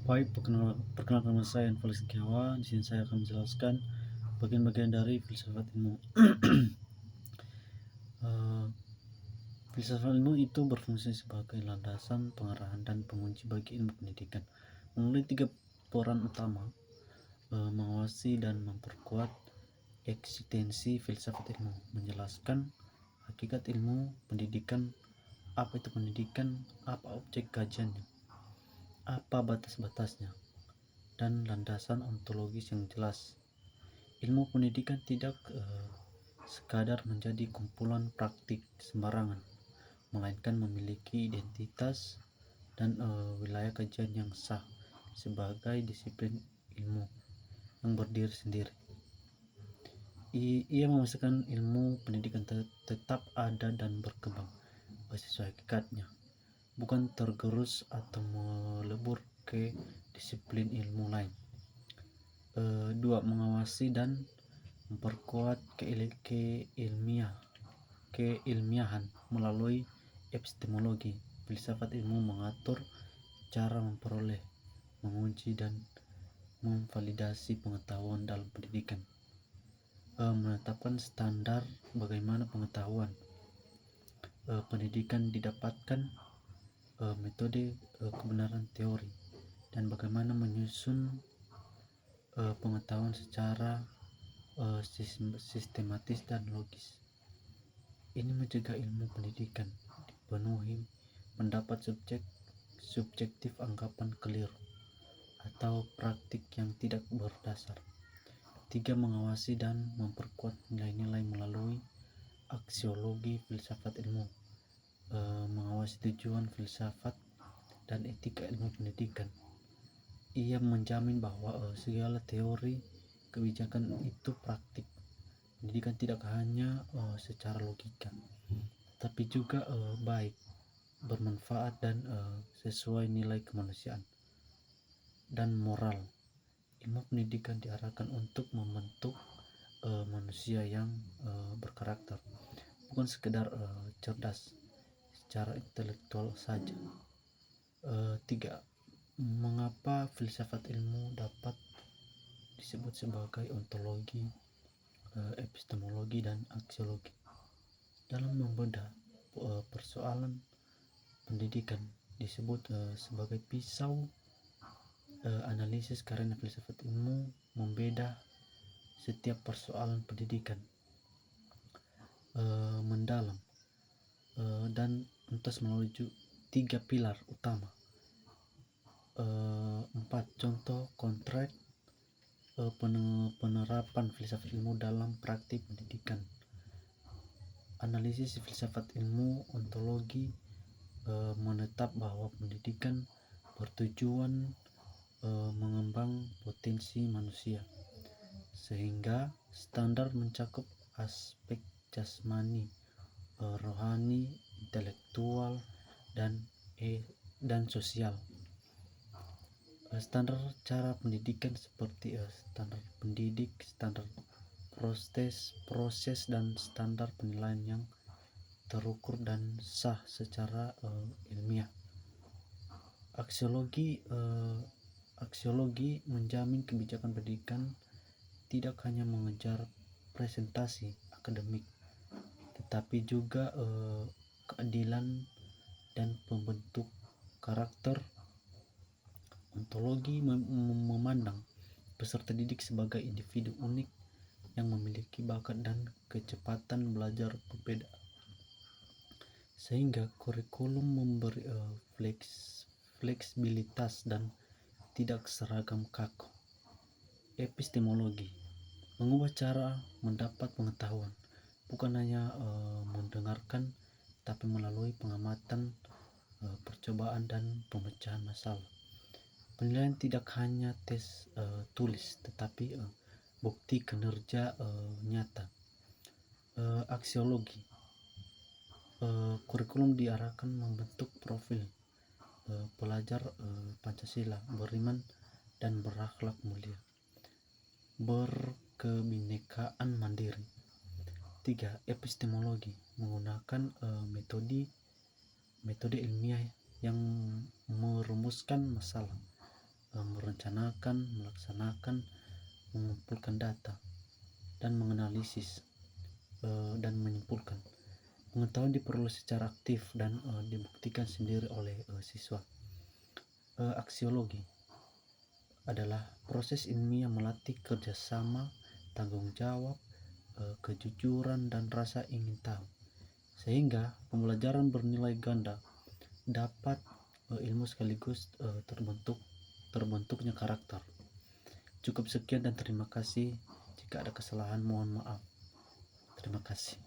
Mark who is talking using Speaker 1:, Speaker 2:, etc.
Speaker 1: Baik, perkenalkan nama saya Anfal Setiawan. Di sini saya akan menjelaskan bagian-bagian dari filsafat ilmu. Eh, Filsafat ilmu itu berfungsi sebagai landasan, pengarahan, dan pengunci bagi ilmu pendidikan. Melalui 3 peran utama, mengawasi dan memperkuat eksistensi filsafat ilmu, menjelaskan hakikat ilmu pendidikan, apa itu pendidikan, apa objek kajiannya, apa batas-batasnya, dan landasan ontologis yang jelas. Ilmu pendidikan tidak sekadar menjadi kumpulan praktik sembarangan, melainkan memiliki identitas dan wilayah kajian yang sah sebagai disiplin ilmu yang berdiri sendiri. Ia memastikan ilmu pendidikan tetap ada dan berkembang sesuai hakikatnya, bukan tergerus atau melebur ke disiplin ilmu lain. 2. Mengawasi dan memperkuat keilmiahan melalui epistemologi. Filsafat ilmu mengatur cara memperoleh, menguji, dan memvalidasi pengetahuan dalam pendidikan. Menetapkan standar bagaimana pengetahuan pendidikan didapatkan, metode kebenaran teori, dan bagaimana menyusun pengetahuan secara sistematis dan logis. Ini mencegah ilmu pendidikan dipenuhi pendapat subjektif, anggapan keliru, atau praktik yang tidak berdasar. 3. Mengawasi dan memperkuat nilai-nilai melalui aksiologi filsafat ilmu, mengawasi tujuan filsafat dan etika ilmu pendidikan. Ia menjamin bahwa segala teori kebijakan itu praktik. Pendidikan tidak hanya secara logika, tapi juga baik, bermanfaat, dan sesuai nilai kemanusiaan dan moral. Ilmu pendidikan diarahkan untuk membentuk manusia yang berkarakter, bukan sekedar cerdas secara intelektual saja. 3. Mengapa filsafat ilmu dapat disebut sebagai ontologi, epistemologi, dan aksiologi? Dalam membedah persoalan pendidikan disebut sebagai pisau analisis, karena filsafat ilmu membedah setiap persoalan pendidikan mendalam dan tuntas melalui 3 pilar utama. 4. Contoh kontrak penerapan filsafat ilmu dalam praktik pendidikan. Analisis filsafat ilmu ontologi menetap bahwa pendidikan bertujuan mengembang potensi manusia, sehingga standar mencakup aspek jasmani, rohani, intelektual, dan sosial. Standar cara pendidikan seperti standar pendidik, standar proses, dan standar penilaian yang terukur dan sah secara ilmiah. Aksiologi menjamin kebijakan pendidikan tidak hanya mengejar presentasi akademik, tetapi juga keadilan dan pembentuk karakter. Ontologi memandang peserta didik sebagai individu unik yang memiliki bakat dan kecepatan belajar berbeda, sehingga kurikulum memberi fleksibilitas dan tidak seragam kaku. Epistemologi mengubah cara mendapat pengetahuan, bukan hanya mendengarkan, tapi melalui pengamatan, percobaan, dan pemecahan masalah. Penilaian tidak hanya tes tulis, tetapi bukti kinerja nyata. Aksiologi, kurikulum diarahkan membentuk profil pelajar Pancasila, beriman dan berakhlak mulia, berkebinekaan mandiri. 3. Epistemologi menggunakan metode ilmiah yang merumuskan masalah, merencanakan, melaksanakan, mengumpulkan data, dan menganalisis dan menyimpulkan. Pengetahuan diperoleh secara aktif dan dibuktikan sendiri oleh siswa. Aksiologi adalah proses ilmiah melatih kerjasama, tanggung jawab, kejujuran, dan rasa ingin tahu, sehingga pembelajaran bernilai ganda, dapat ilmu sekaligus terbentuknya karakter. Cukup sekian dan terima kasih. Jika ada kesalahan mohon maaf. Terima kasih.